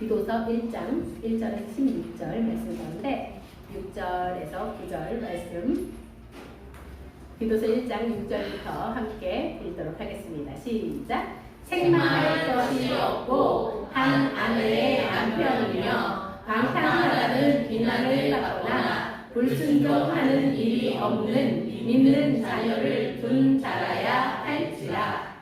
기도서 1장 1절에서 16절 말씀 가운데 6절에서 9절 말씀, 기도서 1장 6절부터 함께 읽도록 하겠습니다. 시작. 책망할 것이 없고 한 아내의 남편이며 방탕하다는 비난을 받거나 불순종하는 일이 없는 믿는 자녀를 둔 자라야 할지라.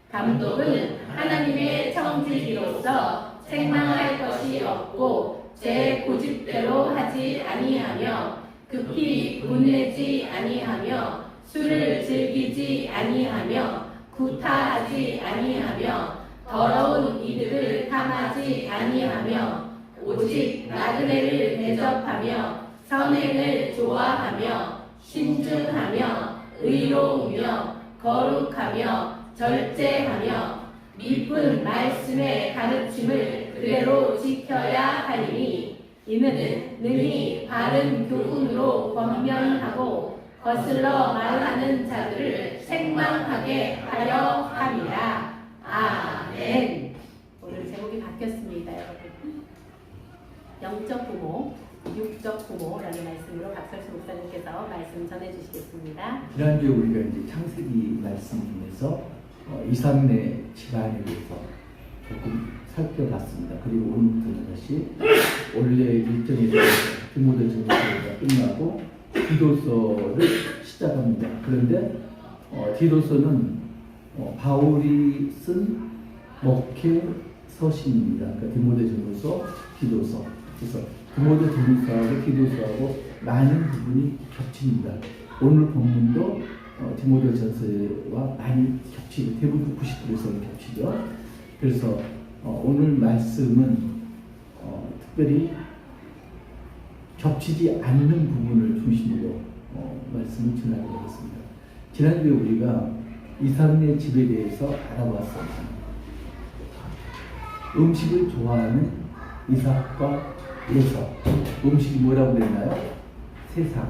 감독은 하나님의 청지기로서 책망할 것이 없고 제 고집대로 하지 아니하며 급히 분내지 아니하며 술을 즐기지 아니하며 구타하지 아니하며 더러운 이들을 탐하지 아니하며 오직 나그네를 대접하며 선행을 좋아하며 신중하며 의로우며 거룩하며 절제하며 미쁜 말씀의 가르침을 그대로 지켜야 하리니 이는 능히 바른 교훈으로 권면하고 거슬러 말하는 자들을 책망하게 하려 함이라. 아멘. 오늘 제목이 바뀌었습니다, 여러분. 영적 부모, 육적 부모라는 말씀으로 박설수 목사님께서 말씀 전해주시겠습니다. 지난주에 우리가 이제 창세기 말씀 중에서 이삭네 집안에 대해서 조금 살펴봤습니다. 그리고 오늘부터 다시 원래 일정에서 디모데전서가 끝나고 디도서를 시작합니다. 그런데 디도서는 바울이 쓴 목회 서신입니다. 그러니까 디모데전서, 디도서. 그래서 디모데전서하고 디도서하고 많은 부분이 겹칩니다. 오늘 본문도 디모데전서와 많이 겹치고 대부분 90%는 겹치죠. 그래서 오늘 말씀은 특별히 겹치지 않는 부분을 중심으로 말씀을 전하도록 하겠습니다. 지난주에 우리가 이삭네 집에 대해서 알아봤습니다. 음식을 좋아하는 이삭과 에서. 음식이 뭐라고 그랬나요? 세상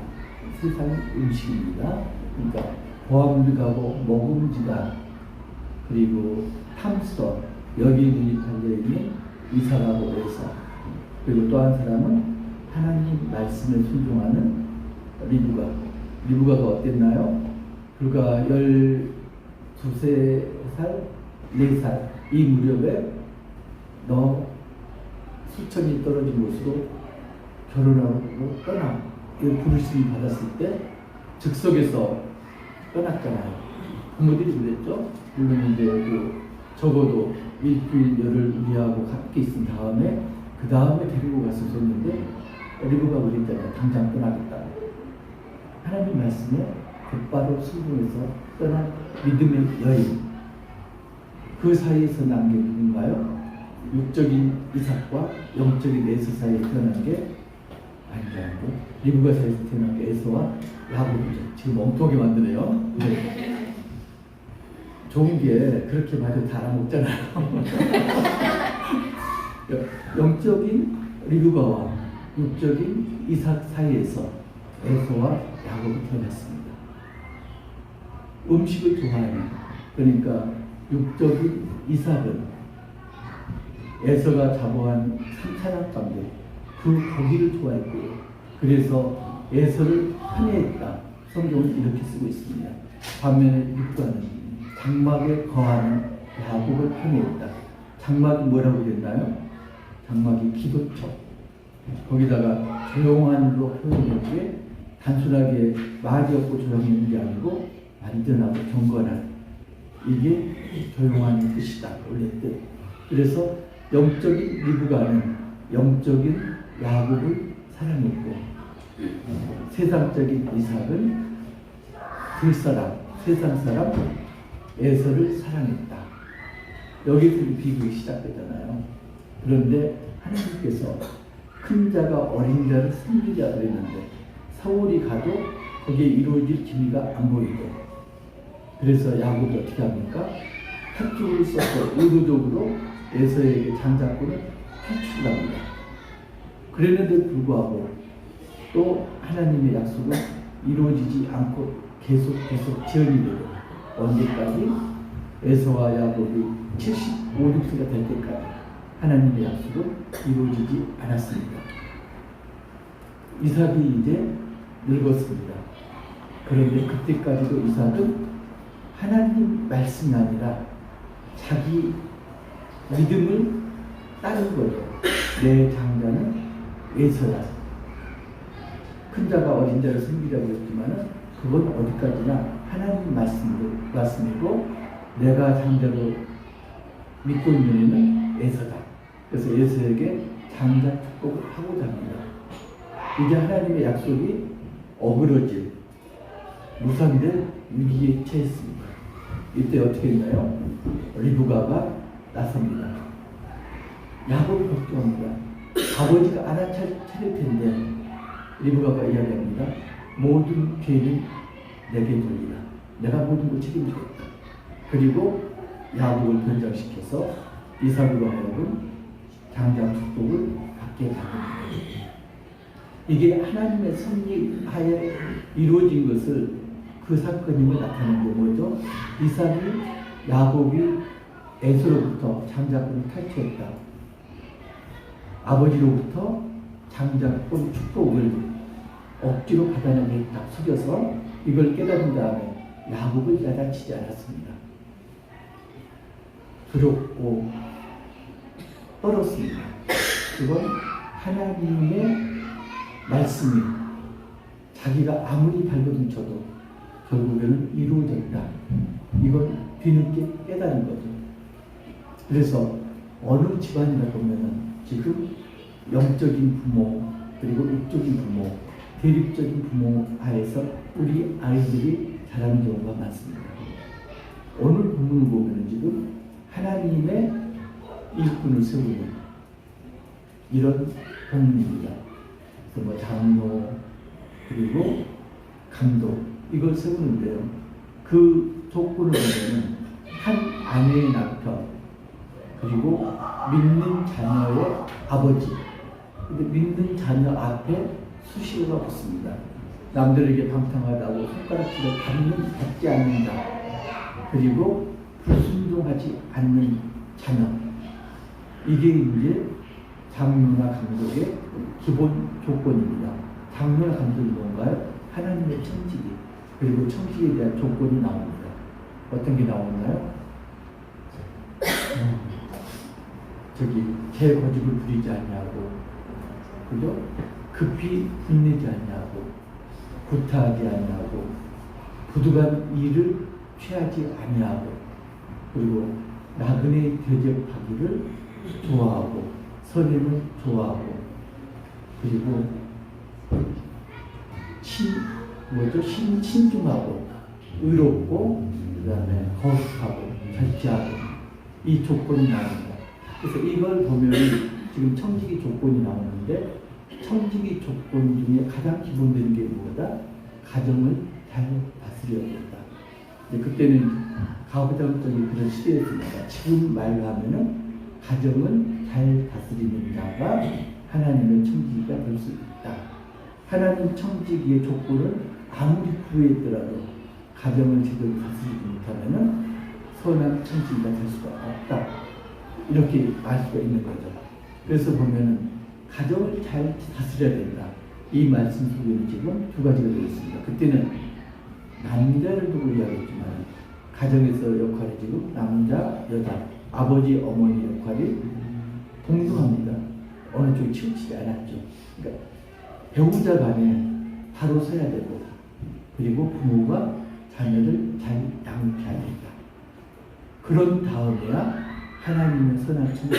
음식입니다. 그러니까 보암직하고 먹음직한 그리고 탐스런 여기에 달려있는 이삭하고 에서. 그리고 또 한 사람은 하나님 말씀을 순종하는 리브가가 어땠나요? 불과 12살, 4살 이 무렵에 너 수천이 떨어진 곳으로 결혼하고 떠나 이 부르심을 받았을 때 즉석에서 떠났잖아요. 부모들이 그랬죠. 물론 이제 적어도 일주일 열흘 우리하고 함께 있은 다음에 그 다음에 데리고 갔었는데 리브가 그랬잖아요. 당장 떠나겠다. 하나님 말씀에 곧바로 순종해서 떠난 믿음의 여인. 그 사이에서 난 게 누군가요? 육적인 이삭과 영적인 에서 사이에 태어난 게 아니라고. 리브가 사이에서 태어난 게 에서와 야곱이죠. 지금 엉뚱하게 만드네요. 네. 좋은 게 그렇게 마저 다 알아먹잖아요. 영적인 리브가와 육적인 이삭 사이에서 에서와 야곱이 태어났습니다. 음식을 좋아하는, 그러니까 육적인 이삭은 에서가 자보한 삼차랑 가운데 그 고기를 좋아했고요. 그래서 에서를 편애했다. 성경은 이렇게 쓰고 있습니다. 반면에 립가는 장막에 거하는 야곱을 편애했다. 장막이 뭐라고 됐나요? 장막이 기도처. 거기다가 조용한으로 표현했기에 단순하게 말이 없고 조용한 게 아니고 완전하고 경건한, 이게 조용한 뜻이다. 원래 뜻. 그래서 영적인 리브가는 영적인 야곱을 사랑했고 세상적인 이삭은 들사람, 세상 사람 에서를 사랑했다. 여기서 비극이 시작되잖아요. 그런데 하나님께서 큰 자가 어린 자를 섬기자 그랬는데 사울이 가도 거기에 이루어질 기미가 안 보이고, 그래서 야곱이 어떻게 합니까? 탁죽을 써서 의도적으로 에서에게 장자권을 탈출합니다. 그랬는데 불구하고 또 하나님의 약속은 이루어지지 않고 계속 지연이 되고, 언제까지? 에서와 야곱이 75, 6세가 될 때까지. 하나님의 약속은 이루어지지 않았습니다. 이삭이 이제 늙었습니다. 그런데 그때까지도 이삭은 하나님 말씀이 아니라 자기 믿음을 따른 거죠. 내 장자는 에서다. 큰 자가 어린 자를 섬기라고 했지만 그건 어디까지나 하나님 말씀이고 내가 장자로 믿고 있는 이는 에서다. 그래서 에서에게 장자 축복을 하고자 합니다. 이제 하나님의 약속이 어그러질 무산될 위기에 처했습니다. 이때 어떻게 했나요? 리브가가 나섭니다. 야곱이 걱정합니다. 아버지가 알아차릴 텐데 리브가가 이야기합니다. 모든 죄는 내게 돌리라. 내가 모든 걸 책임지겠다. 그리고 야곱을 변장시켜서 이삭으로 하여금 장자 축복을 받게 합니다. 이게 하나님의 섭리하에 이루어진 것을 그 사건임을 나타내는 게 뭐죠? 이삭이 야곱이 에서로부터 장자권을 탈취했다. 아버지로부터 장자권 축복을 억지로 받아내게 딱 속여서 이걸 깨달은 다음에 야곱을 야단치지 않았습니다. 두렵고 떨었습니다. 그건 하나님의 말씀이 자기가 아무리 발버둥 쳐도 결국에는 이루어졌다. 이걸 뒤늦게 깨달은 거죠. 그래서 어느 집안이라 보면은 지금 영적인 부모 그리고 육적인 부모 대립적인 부모 하에서 우리 아이들이 자라는 경우가 많습니다. 오늘 본문을 보면은 지금 하나님의 일꾼을 세우는 이런 본문입니다. 그래서 뭐 장로 그리고 감독 이걸 세우는데요. 그 조건을 보면은 한 아내의 남편 그리고 믿는 자녀의 아버지. 근데 믿는 자녀 앞에 수식어가 붙습니다. 남들에게 방탕하다고 손가락질을 받지 않는다. 그리고 불순종하지 않는 자녀. 이게 이제 장로나 감독의 기본 조건입니다. 장로나 감독이 뭔가요? 하나님의 청지기 그리고 청지기에 대한 조건이 나옵니다. 어떤 게 나오나요? 제 고집을 부리지 않냐고, 그죠? 급히 분내지 않냐고, 구타하지 않냐고, 부득한 일을 취하지 않냐고, 그리고 나그네 대접하기를 좋아하고, 선임을 좋아하고, 그리고 신중하고, 의롭고, 그 다음에 거룩하고, 절제하고, 이 조건이 나옵니다. 그래서 이걸 보면 지금 청지기 조건이 나오는데 청지기 조건 중에 가장 기본되는 게 뭐다? 가정을 잘 다스려야 된다. 그때는 가부장적인 그런 시대였습니다. 지금 말로 하면은 가정을 잘 다스리는 자가 하나님의 청지기가 될 수 있다. 하나님 청지기의 조건은 아무리 부유했더라도 가정을 제대로 다스리지 못하면은 선한 청지기가 될 수가 없다. 이렇게 알 수가 있는 거죠. 그래서 보면은 가정을 잘 다스려야 된다. 이 말씀 속에는 지금 두 가지가 되어 있습니다. 그때는 남자를 두고 이야기했지만 가정에서 역할이 지금 남자, 여자, 아버지, 어머니 역할이 동등합니다. 어느 쪽이 치우치지 않았죠. 그러니까 배우자 간에 바로 서야 되고 그리고 부모가 자녀를 잘 양육해야 된다. 그런 다음에야 하나님의 선한 청지,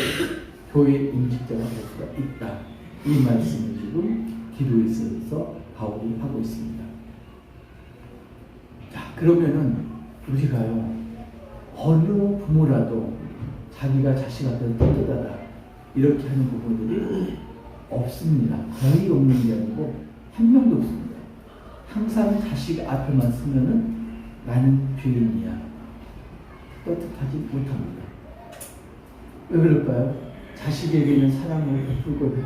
교회 임직자가 될 수가 있다. 이 말씀을 지금 기도에서 바울이 하고 있습니다. 자, 그러면은 우리가요, 어느 부모라도 자기가 자식 앞에서 떠들어라 이렇게 하는 부모들이 없습니다. 거의 없는 게 아니고 한 명도 없습니다. 항상 자식 앞에만 서면은 나는 죄인이야. 떳떳하지 못합니다. 왜 그럴까요? 자식에게는 사랑을 베풀고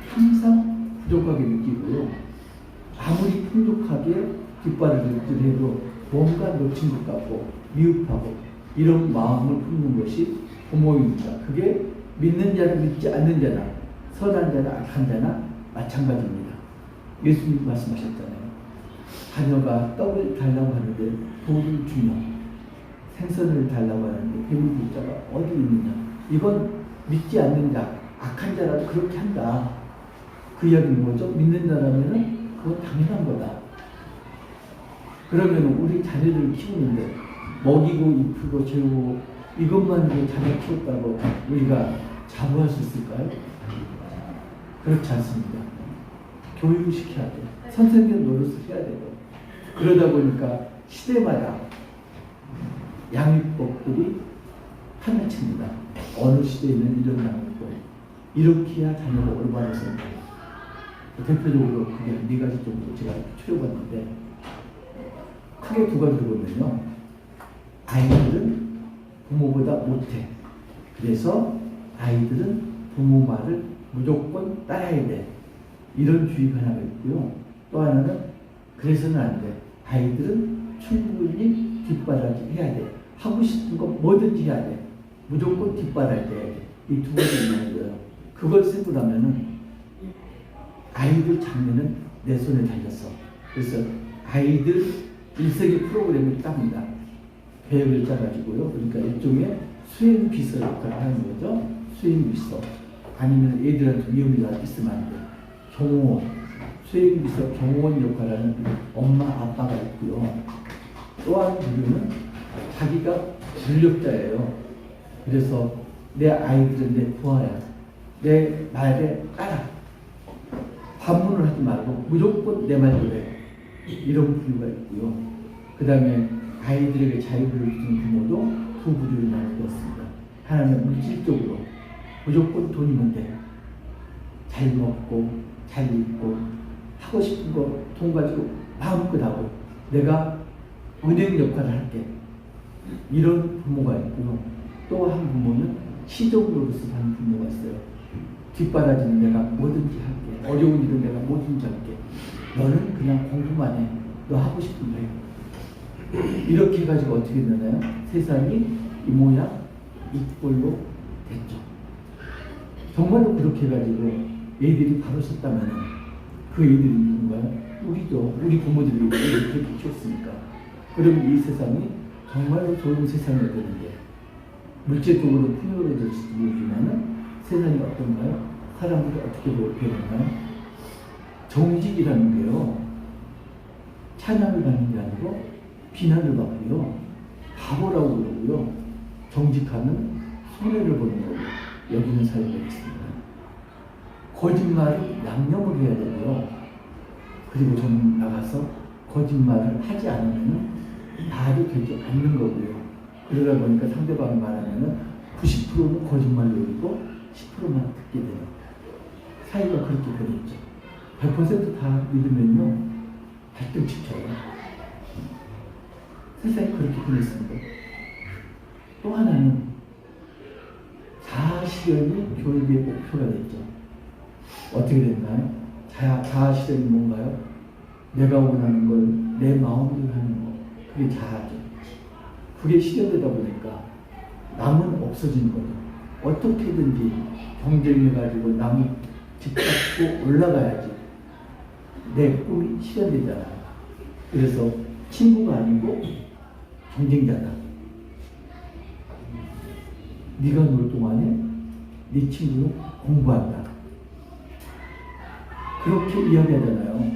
항상 부족하게 느끼고요. 아무리 풍족하게 뒷발을 들여도 뭔가 놓친 것 같고 미흡하고 이런 마음을 품는 것이 부모입니다. 그게 믿는 자나 믿지 않는 자나 선한 자나 악한 자나 마찬가지입니다. 예수님 말씀하셨잖아요. 자녀가 떡을 달라고 하는데 돌을 주며 생선을 달라고 하는데 배를 줄 자가 어디 있느냐. 이건 믿지 않는 자, 악한 자라도 그렇게 한다. 그 이야기는 뭐죠? 믿는 자라면은 그건 당연한 거다. 그러면 우리 자녀를 키우는데 먹이고 이쁘고 재우고 이것만 자녀 키웠다고 우리가 자부할 수 있을까요? 그렇지 않습니다. 교육을 시켜야 돼. 선생님 노릇을 해야 되고. 그러다 보니까 시대마다 양육법들이 판을 칩니다. 어느 시대에는 이런 양육법. 이렇게 해야 자녀가 올바로 습니다. 대표적으로 그게 한 4가지 정도 제가 추려봤는데 크게 2가지를 보면요. 아이들은 부모보다 못해. 그래서 아이들은 부모 말을 무조건 따라야 돼. 이런 주의가 하나가 있고요. 또 하나는 그래서는 안 돼. 아이들은 충분히 뒷바라지 해야 돼. 하고 싶은 거 뭐든지 해야 돼. 무조건 뒷바라지 해야 돼. 이 2가지 있는 거예요. 그걸 쓰고 나면은 아이들 장래는 내 손에 달렸어. 그래서 아이들 일세기 프로그램을 짭니다. 계획을 짜가지고요. 그러니까 일종의 수행 비서 역할을 하는 거죠. 수행 비서. 아니면 애들한테 위험이 있으면 안 돼. 경호원. 수행 비서 경호원 역할을 하는 엄마, 아빠가 있고요. 또 한 부류는 자기가 권력자예요. 그래서 내 아이들은 내 부하야. 내 말에 따라. 반문을 하지 말고 무조건 내 말대로 해. 이런 부류가 있고요. 그 다음에 아이들에게 자유를 주는 부모도 2부류를 나누었습니다. 하나는 물질적으로 무조건 돈이면 돼. 잘 먹고 잘 입고 하고 싶은 거 돈 가지고 마음껏 하고 내가 은행 역할을 할게. 이런 부모가 있고요. 또 한 부모는 시종 노릇을 하는 부모가 있어요. 뒷바라지는 내가 뭐든지 할게. 어려운 일은 내가 뭐든지 할게. 너는 그냥 공부만 해. 너 하고 싶은 거 해. 이렇게 해가지고 어떻게 되나요? 세상이 이 모양 이 꼴로 됐죠. 정말로 그렇게 해가지고 애들이 바로 섰다면 그 애들이 누군가요? 우리죠. 우리 부모들이 애들을 그렇게 키웠으니까. 그러면 이 세상이 정말로 좋은 세상이 되는데 물질적으로 풍요로워질지도 모르지만은 세상이 어떤가요? 사람들이 어떻게 변하나요? 정직이라는 게요. 찬양을 받는 게 아니고 비난을 받고요. 바보라고 그러고요. 정직하면 손해를 보는 거고 여기는 사회가 있습니다. 거짓말을 양념을 해야 되고요. 그리고 좀 나가서 거짓말을 하지 않으면 말이 되지 않는 거고요. 그러다 보니까 상대방이 말하면 90%는 거짓말로 읽고 10%만 듣게 돼요. 사회가 그렇게 변했죠. 100% 다 믿으면요. 발등치켜요. 세상이 그렇게 변했습니다. 또 하나는 자아실현이 교육의 목표가 됐죠. 어떻게 됐나요? 자아실현이 뭔가요? 내가 원하는 걸 내 마음대로 하는 거. 그게 자아죠. 그게 실현되다 보니까 남은 없어지는 거죠. 어떻게든지 경쟁해가지고 남을 짓밟고 올라가야지 내 꿈이 실현되잖아요. 그래서 친구가 아니고 경쟁자다. 네가 놀 동안에 네 친구는 공부한다. 그렇게 이야기하잖아요.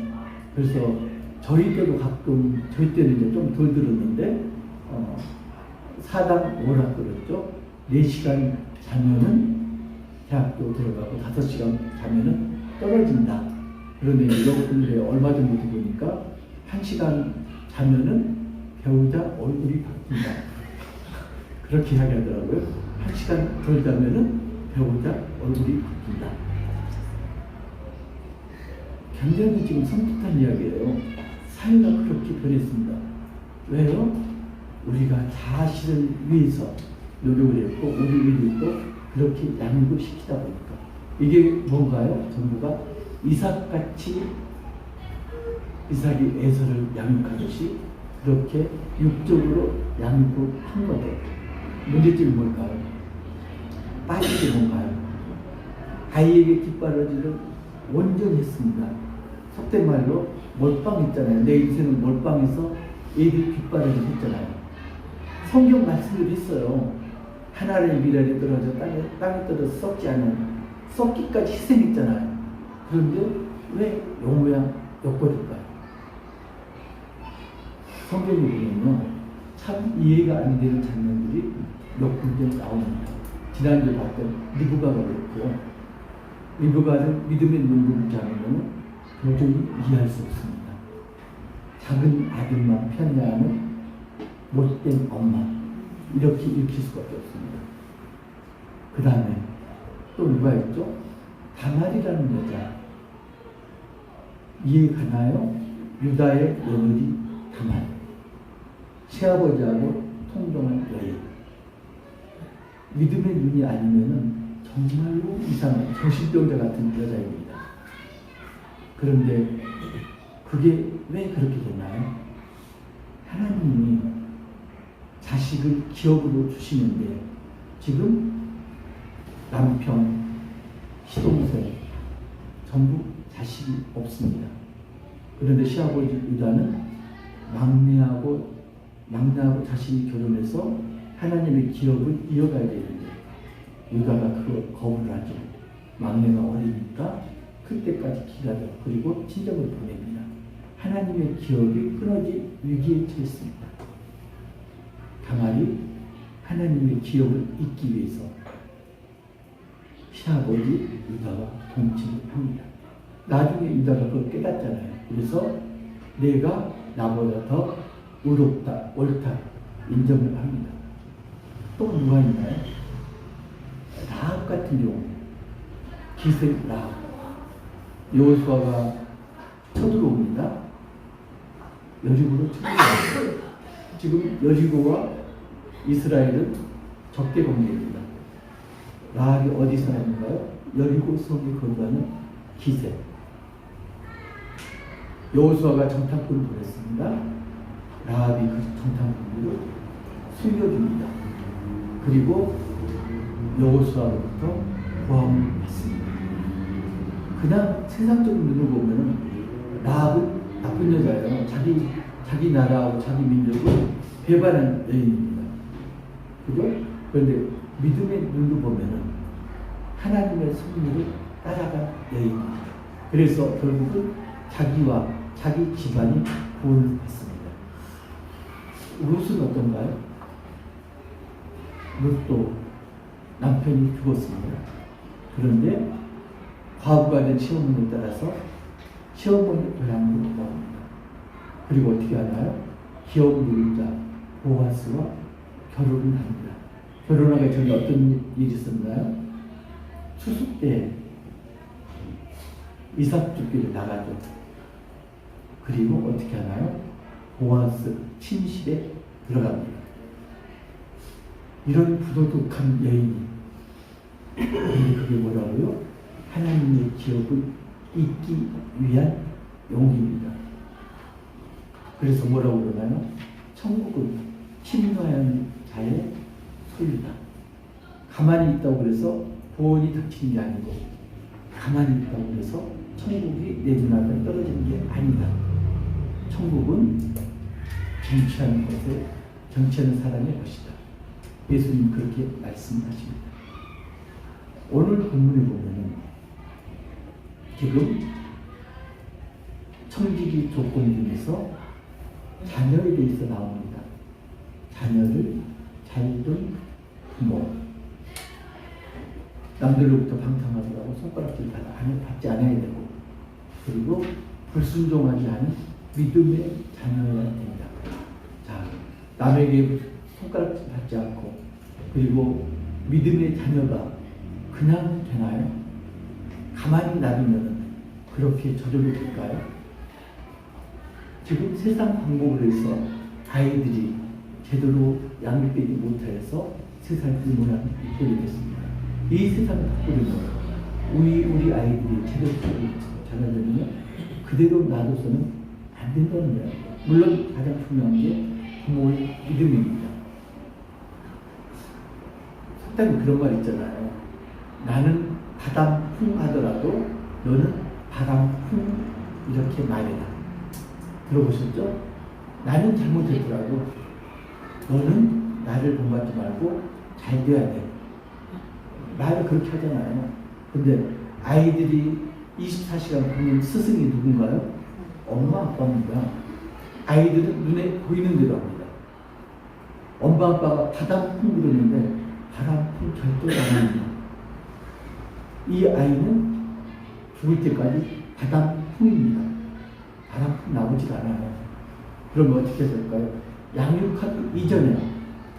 그래서 저희 때도 가끔, 저희 때는 이제 좀 덜 들었는데 4당 5락 그랬죠. 4시간 자면은 대학교 들어가고 5시간 자면은 떨어진다. 그런데 여러분들이 얼마 전부터 보니까 1시간 자면은 배우자 얼굴이 바뀐다. 그렇게 이야기하더라고요. 1시간 덜 자면은 배우자 얼굴이 바뀐다. 굉장히 지금 섬뜩한 이야기예요. 사회가 그렇게 변했습니다. 왜요? 우리가 자아실을 위해서 노력을 했고 우리 애들도 그렇게 양육을 시키다 보니까 이게 뭔가요? 전부가 이삭이 에서를 양육하듯이 그렇게 육적으로 양육을 한 거예요. 문제점이 뭘까요? 빠진 게 뭔가요? 아이에게 뒷바라지를 온전히 했습니다. 속된 말로 몰빵 있잖아요. 내 인생은 몰빵해서 애들 뒷바라지 했잖아요. 성경 말씀을 했어요. 하나의 미랄이 떨어져 땅에 떨어져 썩지 않은 썩기까지 희생했잖아요. 그런데 왜 용모양 욕거릴까요? 성경에 보면요, 참 이해가 안 되는 장면들이 몇 군데 나옵니다. 지난주에 봤던 리브가가 그랬고요. 리브가는 믿음의 농구를 잡으면 도저히 이해할 수 없습니다. 작은 아들만 편애하는 못된 엄마, 이렇게 읽힐 수밖에 없습니다. 그 다음에 또 누가 있죠? 다말이라는 여자, 이해 가나요? 유다의 며느리 다말, 시아버지하고 통정한 여인. 믿음의 눈이 아니면은 정말로 이상한 정신병자 같은 여자입니다. 그런데 그게 왜 그렇게 됐나요? 하나님이 자식을 기업으로 주시는데 지금 남편, 시동생 전부 자식이 없습니다. 그런데 시아버지 유다는 막내하고 자신이 결혼해서 하나님의 기업을 이어가야 되는데 유다가 그걸 거부를 하죠. 막내가 어리니까 그때까지 기다려. 그리고 친정을 보냅니다. 하나님의 기업이 끊어질 위기에 처했습니다. 다말이 하나님의 기업을 잇기 위해서 시아버지 유다와 동침을 합니다. 나중에 유다가 그걸 깨닫잖아요. 그래서 내가 나보다 더 의롭다, 옳다 인정을 합니다. 또 누가 있나요? 라합 같은 경우, 기생 라합. 여호수아가 쳐들어옵니다. 여리고로 쳐들어옵니다. 지금 여리고와 이스라엘은 적대 관계입니다. 라합이 어디 사람인가요? 여리고 성에 거주하는 기생. 여호수아가 정탐꾼을 보냈습니다. 라합이 그 정탐꾼을 숨겨줍니다. 그리고 여호수아로부터 보함을 받습니다. 그냥 세상적인 눈으로 보면 라합은 나쁜 여자예요. 자기 나라하고 자기 민족을 배반한 여인입니다. 그죠? 그런데 믿음의 눈으로 보면은 하나님의 섭리를 따라간 여인입니다. 그래서 결국은 자기와 자기 집안이 구원을 받습니다. 룻은 어떤가요? 룻도 남편이 죽었습니다. 그런데 과부가 된 시어머니에 따라서 시어머니 고향으로 돌아옵니다. 그리고 어떻게 하나요? 기업 노릇자 보아스와 결혼을 합니다. 결혼하기 전에 어떤 일이 있었나요? 추수 때 이삭 줍기를 나가죠. 그리고 어떻게 하나요? 보아스 침실에 들어갑니다. 이런 부도덕한 여인이, 그게 뭐라고요? 하나님의 기업을 잇기 위한 용기입니다. 그래서 뭐라고 그러나요? 천국은 침노하는 자의 소유다. 가만히 있다고 그래서 구원이 닥치는 게 아니고, 가만히 있다고 그래서 천국이 내 눈앞에 떨어지는 게 아니다. 천국은 정치하는 것에, 정치하는 사람의 것이다. 예수님 그렇게 말씀하십니다. 오늘 본문에 보면은 지금 청지기 조건 중에서 자녀에 대해서 나옵니다. 자녀를 잘 둔 부모, 남들로부터 방탕하더라도 손가락질 받지 않아야 되고, 그리고 불순종하지 않은 믿음의 자녀여야 됩니다. 자, 남에게 손가락질 받지 않고, 그리고 믿음의 자녀가 그냥 되나요? 가만히 놔두면 그렇게 저절로 될까요? 지금 세상 방법으로 해서 아이들이 제대로 양육되지 못해서 세상을 모양 이끌게 됐습니다. 이 세상을 바꾸려면 우리 아이들이 제대로 자라려면 그대로 놔둬서는 안 된다는 거예요. 물론 가장 중요한 게 부모의 믿음입니다. 속담에 그런 말 있잖아요. 나는 바람풍 하더라도 너는 바람풍 이렇게 말해라. 들어보셨죠? 나는 잘못했더라도 너는 나를 본받지 말고 잘 돼야 돼. 말을 그렇게 하잖아요. 근데 아이들이 24시간 보는 스승이 누군가요? 엄마 아빠입니다. 아이들은 눈에 보이는 대로 합니다. 엄마 아빠가 바람풍 부르는데 바람풍 절대 안 합니다. 이 아이는 죽을 때까지 바람풍입니다. 바람풍 나오질 않아요. 그러면 어떻게 될까요? 양육하기 이전에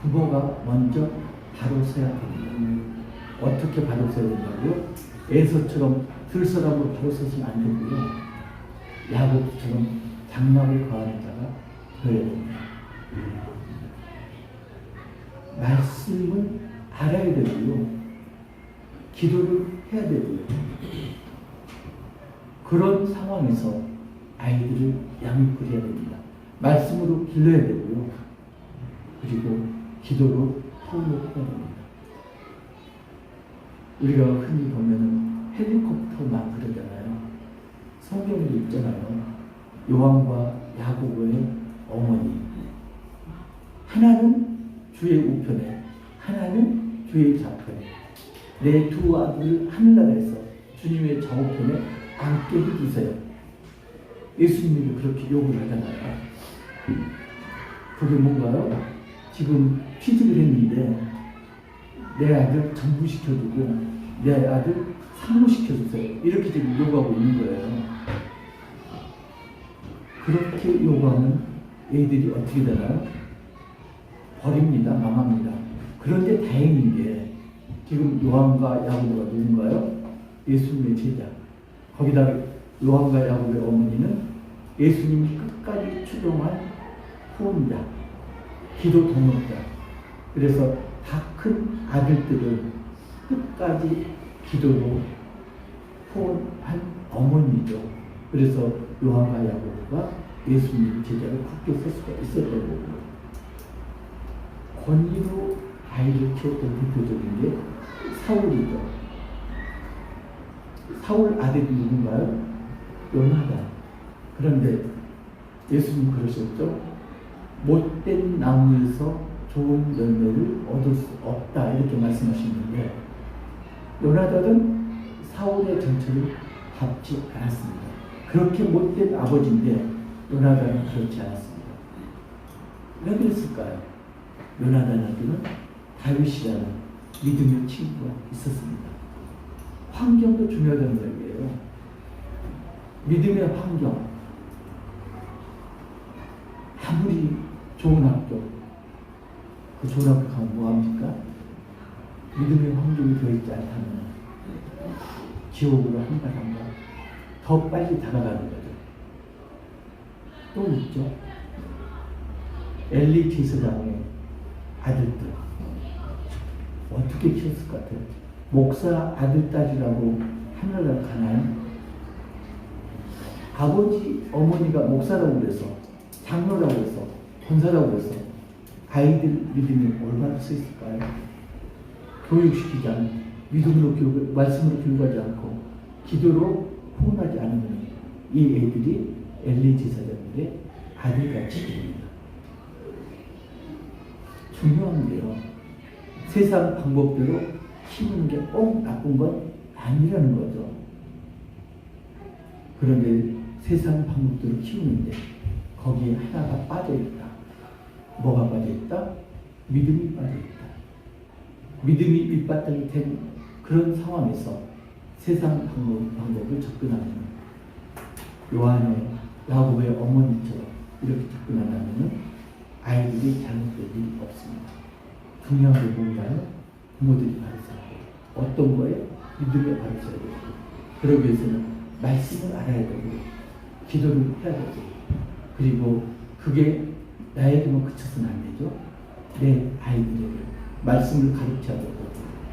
부모가 먼저 바로 서야 됩니다. 어떻게 바로 서야 된다고요? 에서처럼 들사람으로 바로 서시면 안 되고요. 야곱처럼 장막을 거하는 자가 되어야 됩니다. 말씀을 알아야 되고요. 기도를 해야 되고요. 그런 상황에서 아이들을 양육을 해야 됩니다. 말씀으로 길러야 되고요. 그리고 기도로 호흡해야 됩니다. 우리가 흔히 보면은 헬리콥터만 그러잖아요. 성경에도 있잖아요. 요한과 야고보의 어머니. 하나는 주의 우편에, 하나는 주의 좌편에. 내 두 아들을 하늘나라에서 주님의 좌우편에 앉게 해주세요. 예수님이 그렇게 요구를 하잖아요. 그게 뭔가요? 지금 취직을 했는데 내 아들 정부시켜주고 내 아들 상무시켜주세요. 이렇게 지금 요구하고 있는 거예요. 그렇게 요구하면 애들이 어떻게 되나요? 버립니다. 망합니다. 그런데 다행인 게 지금 요한과 야고보가 누군가요? 예수님의 제자. 거기다 요한과 야고보의 어머니는 예수님이 끝까지 추종한 후원자, 기도 동역자. 그래서 다 큰 아들들을 끝까지 기도로 후원한 어머니죠. 그래서 요한과 야고보가 예수님 제자를 굳게 설 수가 있었던 거고, 권위로 아이를 키웠던 대표적인 게 사울이죠. 사울 아들이 누군가요? 요나단. 그런데 예수님 그러셨죠? 못된 나무에서 좋은 열매를 얻을 수 없다 이렇게 말씀하시는데, 요나단은 사울의 정체를 밟지 않았습니다. 그렇게 못된 아버지인데 요나단은 그렇지 않았습니다. 왜 그랬을까요? 요나단에게는 다윗이라는 믿음의 친구가 있었습니다. 환경도 중요하다는 얘기예요. 믿음의 환경. 아무리 좋은 학교, 그 좋은 학교 가면 뭐합니까? 믿음의 환경이 되어있지 않다면 지옥으로 한 발 한 발 더 빨리 다가가는 거죠. 또 있죠. 엘리 제사장의 아들들 어떻게 키웠을 것 같아요? 목사 아들 딸이라고 하늘나라 가나요? 아버지 어머니가 목사라고 그래서, 장로라고 해서, 권사라고 해서 아이들 믿음이 얼마나 서 있을까요? 교육시키지 않은, 믿음으로 교육, 말씀으로 교육하지 않고 기도로 후원하지 않으면 이 애들이 엘리 제사장들의 아들같이 됩니다. 중요한 게요, 세상 방법대로 키우는 게 꼭 나쁜 건 아니라는 거죠. 그런데 세상 방법대로 키우는데 거기에 하나가 빠져있다. 뭐가 빠져있다? 믿음이 빠져있다. 믿음이 밑바닥이 된 그런 상황에서 세상 방법을 접근하면, 요한의 야고보의 어머니처럼 이렇게 접근한다면 아이들이 잘못될 일이 없습니다. 중요한 게 뭔가요? 부모들이 바로 서야 돼요. 어떤 거에? 믿음에 바로 서야 되고, 그러기 위해서는 말씀을 알아야 되고 기도를 해야 되고, 그리고 그게 나에게만 그쳐서는 안 되죠. 내 아이들에게 말씀을 가르쳐야 되고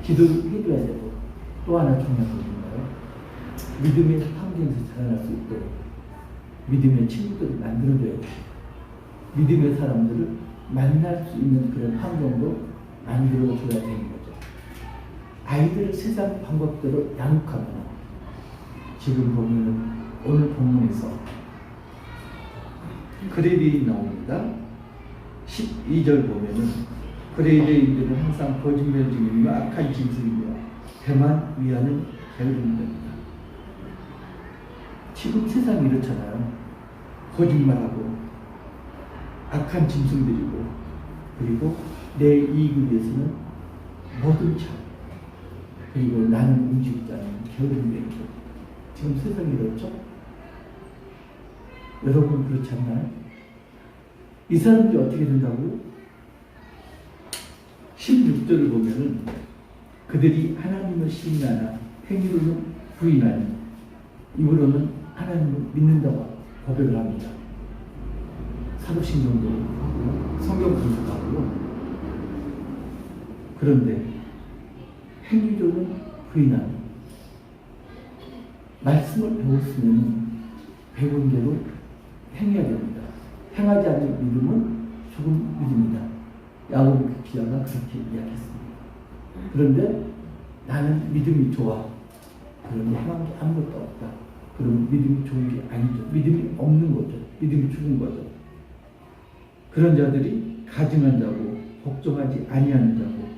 기도를 해줘야 되고, 또 하나 중요한 건 뭔가요? 믿음의 환경에서 자라날 수 있도록 믿음의 친구들을 만들어줘야 돼요. 믿음의 사람들을 만날 수 있는 그런 환경도 만들어줘야 되는 거죠. 아이들을 세상 방법대로 양육하면 지금 보면은 오늘 본문에서 그레이데이 나옵니다. 12절 보면은 그레이데이들은 항상 거짓말 중이며 악한 짐승이며 배만 위하는 게으름입니다. 지금 세상이 이렇잖아요. 거짓말하고 악한 짐승들이고 그리고 내 이익을 위해서는 모든 차 그리고 나는 움직이지 않는 게으름이고 지금 세상이 이렇죠? 여러분 그렇지 않나요? 이 사람들이 어떻게 된다고요? 16절을 보면은 그들이 하나님을 신뢰하나 행위로는 부인하니 입으로는 하나님을 믿는다고 고백을 합니다. 사도신경도 하고요. 성경 분석도 하고요. 그런데 행위로는 부인하니 말씀을 배웠으면 배운 대로 행해야 됩니다. 행하지 않는 믿음은 조금 믿음이다. 야고보 기자가 그렇게 이야기했습니다. 그런데 나는 믿음이 좋아. 그러면 행한 게 아무것도 없다. 그러면 믿음이 좋은 게 아니죠. 믿음이 없는 거죠. 믿음이 죽은 거죠. 그런 자들이 가증한 자고 복종하지 아니하는 자고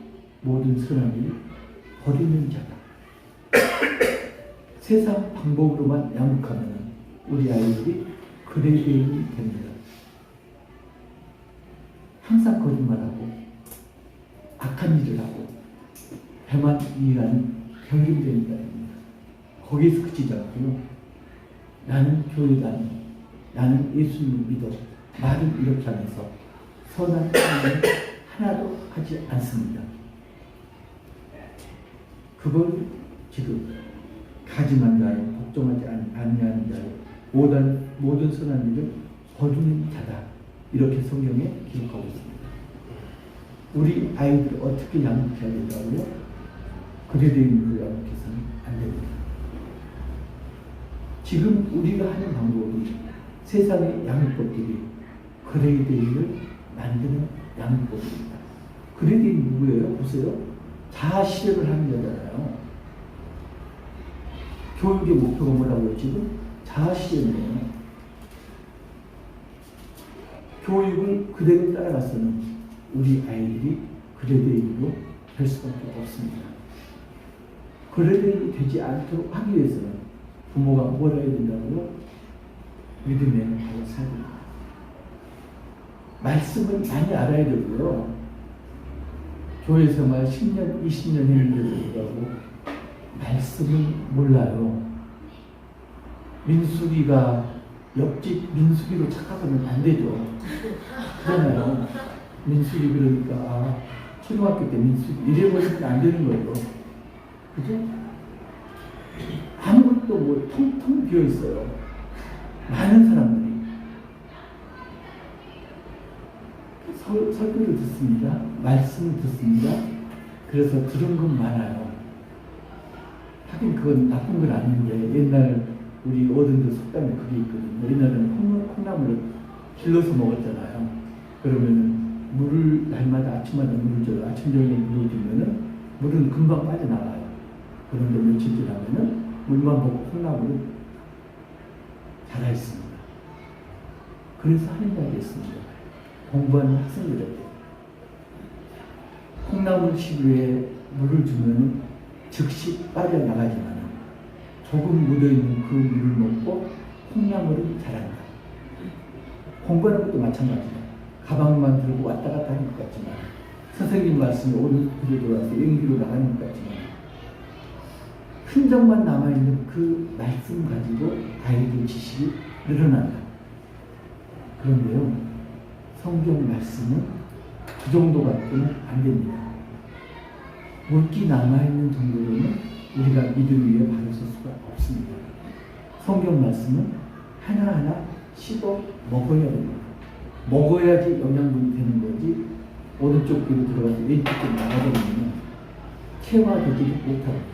모든 선한 일 버리는 자다. 세상 방법으로만 양육하면 우리 아이들이 그레이데이 됩니다. 항상 거짓말하고 악한 일을 하고 배만 위하는 경쟁되는 자입니다. 거기에서 그치지 않고요. 나는 교회 다니, 나는 예수님을 믿어 말을 이렇게 하면서 선한 일을 하나도 하지 않습니다. 그걸 지금 가증한 자요, 복종하지 아니하는 자요, 모든 선한 일을 거두는 자다. 이렇게 성경에 기록하고 있습니다. 우리 아이들 어떻게 양육해야 된다고요? 그레이데이로 양육해서는 안 됩니다. 지금 우리가 하는 방법이 세상의 양육법들이 그레이데이를 만드는 양육법입니다. 그레이데이 누구예요? 보세요. 자아실현을 하는 거잖아요. 교육의 목표가 뭐라고요? 지금 자아실현이에요. 교육을 그대로 따라가서는 우리 아이들이 그레이데이로 될 수밖에 없습니다. 그레이데이 되지 않도록 하기 위해서는 부모가 뭘 해야 된다고요? 믿음에 바로 살야 됩니다. 말씀을 많이 알아야 되고요. 교회 생활 10년, 20년 했는데도 불구하고 말씀을 몰라요. 민수기가 옆집 민수기로 착각하면 안 되죠. 그러잖아요. 민수기 그러니까 초등학교 때 민수기 이래버리면 안 되는 거예요. 그죠? 아무것도 뭐 텅텅 비어 있어요. 많은 사람들이 설교를 듣습니다. 말씀을 듣습니다. 그래서 들은 건 많아요. 하긴 그건 나쁜 건 아닌데 옛날 우리 어른들 속담에 그게 있거든요. 옛날에는 콩나물을 길러서 먹었잖아요. 그러면 물을 날마다 아침마다 물을 줘요. 아침 저녁에 물을 주면은 물은 금방 빠져나가요. 그런데 며칠 지나면은 물만 먹고 콩나물은 자라 있습니다. 그래서 하는 이야기 있습니다. 공부하는 학생들에게 콩나물 시루에 물을 주면은 즉시 빠져나가지만 조금 묻어있는 그 물을 먹고 콩나물은 자란다. 공부하는 것도 마찬가지다. 가방만 들고 왔다 갔다 하는 것 같지만 선생님 말씀이 오른쪽으로 돌아서 왼기로 나가는 것 같지만 흔적만 남아있는 그 말씀 가지고 아이들 지식이 늘어난다. 그런데요, 성경 말씀은 그 정도 갖고는 안 됩니다. 물기 남아있는 정도로는 우리가 믿음 위에 바로 설 수가 없습니다. 성경 말씀은 하나하나 씹어 먹어야 됩니다. 먹어야지 영양분이 되는 거지 오른쪽 귀로 들어가서 왼쪽 귀로 나가버리면 체화되지 못합니다.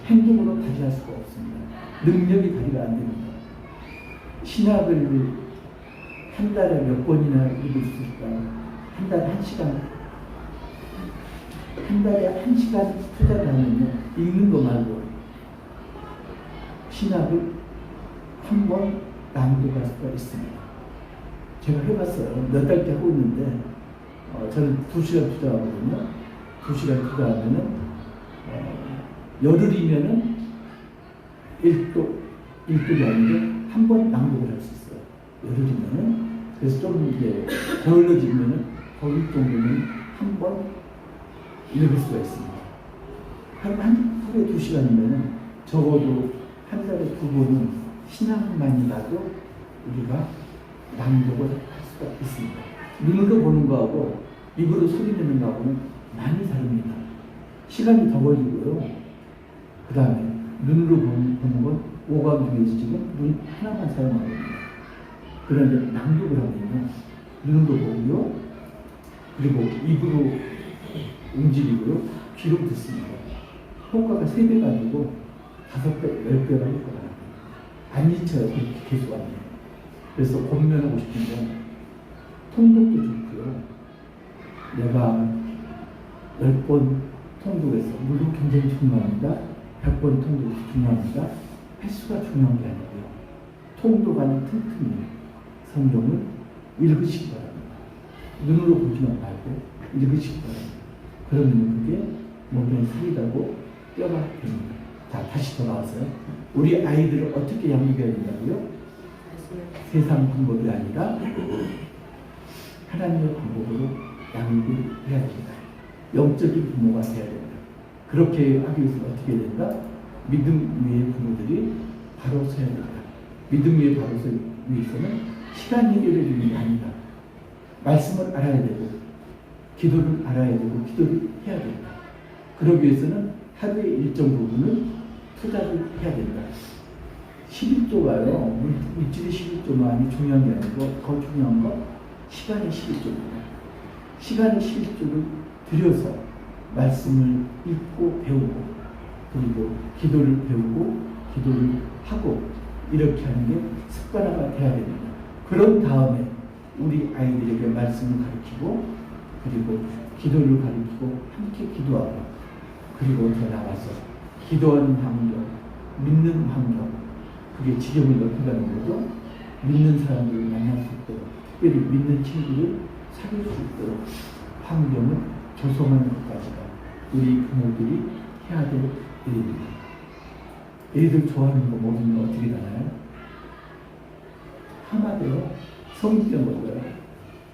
행동으로 발휘할 수가 없습니다. 능력이 발휘가 안 됩니다. 신학을 한 달에 몇 번이나 읽을 수 있을까요? 한 달에 1시간 한 달에 1시간 투자를 하면요, 읽는 거 말고 신학을 한 번 낭독할 수가 있습니다. 제가 해봤어요. 몇 달째 하고 있는데 저는 2시간 투자하거든요. 2시간 투자하면은 열흘이면은 1독이 아니고 한 번 낭독을 할 수 있어요. 열흘이면은. 그래서 좀 이제 게을러지면은 거기 정도는 한 번 읽을 수가 있습니다. 하루에 2시간이면은 적어도 한 달에 2번은 신학만이라도 우리가 낭독을 할 수가 있습니다. 눈으로 보는 거하고 입으로 소리 내는 거하고는 많이 다릅니다. 시간이 더 걸리고요. 그 다음에 눈으로 보는 건 오감 중에서 지금 눈 하나만 사용하거든요. 그런데 낭독을 하면요, 눈으로 보고요, 그리고 입으로 움직이고요, 귀로 듣습니다. 효과가 3배가 아니고 5배, 10배가 효과가 납니다. 안 잊혀요. 그렇게 계속 하면. 그래서 권면하고 싶은데 통독도 좋고요. 내가 10번 통독해서, 물론 굉장히 중요합니다. 100번 통독해서 중요합니다. 횟수가 중요한 게 아니고요. 통독하는 틈틈이 성경을 읽으시기 바랍니다. 눈으로 보지만 말고 읽으시기 바랍니다. 그러면 그게 몸에 살이라고 뼈가 됩니다. 자, 다시 돌아와서요. 우리 아이들을 어떻게 양육해야 된다고요? 세상 방법이 아니라 하나님의 방법으로 양육을 해야 된다. 영적인 부모가 되어야 된다. 그렇게 하기 위해서는 어떻게 해야 된다? 믿음 위의 부모들이 바로 서야 된다. 믿음 위에 바로 서기 위해서는 시간 해결해 주는 게 아니다. 말씀을 알아야 되고, 기도를 알아야 되고, 기도를 해야 된다. 그러기 위해서는 하루의 일정 부분을 투자를 해야 된다. 11조가요, 물질의 11조만이 중요한 게 아니고, 더 중요한 건 시간의 11조입니다. 시간의 11조를 들여서 말씀을 읽고 배우고, 그리고 기도를 배우고, 기도를 하고, 이렇게 하는 게 습관화가 돼야 됩니다. 그런 다음에 우리 아이들에게 말씀을 가르치고, 그리고 기도를 가르치고, 함께 기도하고, 그리고 더 나가서 기도하는 환경, 믿는 환경, 그게 지경을 넓혀가는 거죠. 믿는 사람들을 만날 수 있도록, 특별히 믿는 친구를 사귈 수 있도록 환경을 조성하는 것까지가 우리 부모들이 해야 될 일입니다. 애들 좋아하는 거 먹으면 어떻게 되나요? 하마대요. 성병 먹어요.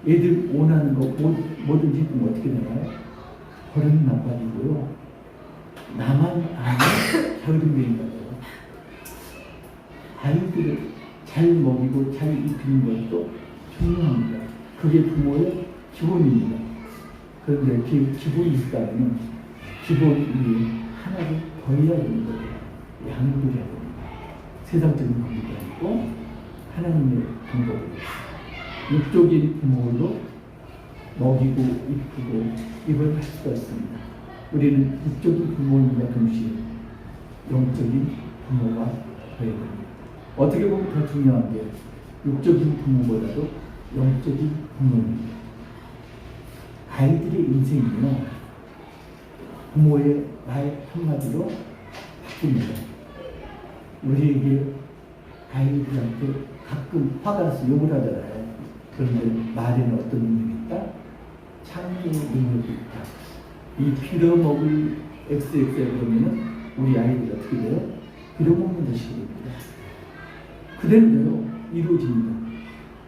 애들 원하는 거 뭐든지 어떻게 되나요? 버릇 나빠지고요. 나만 아는 게으름뱅이 같아요. 아이들을 잘 먹이고 잘 입히는 것도 중요합니다. 그게 부모의 기본입니다. 그런데 기본이 있다면 기본이 하나를 더 해야 되는 거예요. 양육을 해야 됩니다. 세상적인 방법이 아니고 하나님의 방법으로. 육적인 부모로 먹이고 이쁘고 이걸 할 수가 있습니다. 우리는 육적인 부모님과 동시에 영적인 부모가 되어야 됩니다. 어떻게 보면 더 중요한 게 육적인 부모보다도 영적인 부모입니다. 아이들의 인생이요, 부모의 말 한마디로 바뀝니다. 우리에게 아이들한테 가끔 화가 나서 욕을 하잖아요. 그런데 말에는 어떤 능력이 있다? 창조의 능력이 있다. 이 빌어먹을 XX에 그러면은 우리 아이들이 어떻게 돼요? 빌어먹는 듯이 됩니다. 그대로 이루어집니다.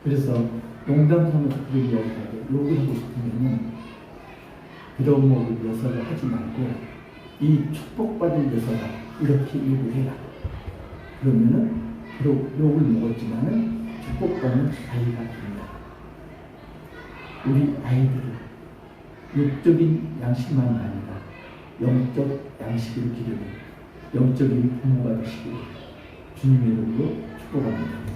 그래서 농담 삼아서 그런 이야기하고 욕을 하고 싶으면은 빌어먹을 녀석을 하지 말고 이 축복받은 녀석아 이렇게 욕을 해라. 그러면은 비록 욕을 먹었지만은 축복받는 아이가 됩니다. 우리 아이들은 육적인 양식만이 아니라 영적 양식을 기르는 영적인 부모가 되시길 주님의 이름으로 축복합니다.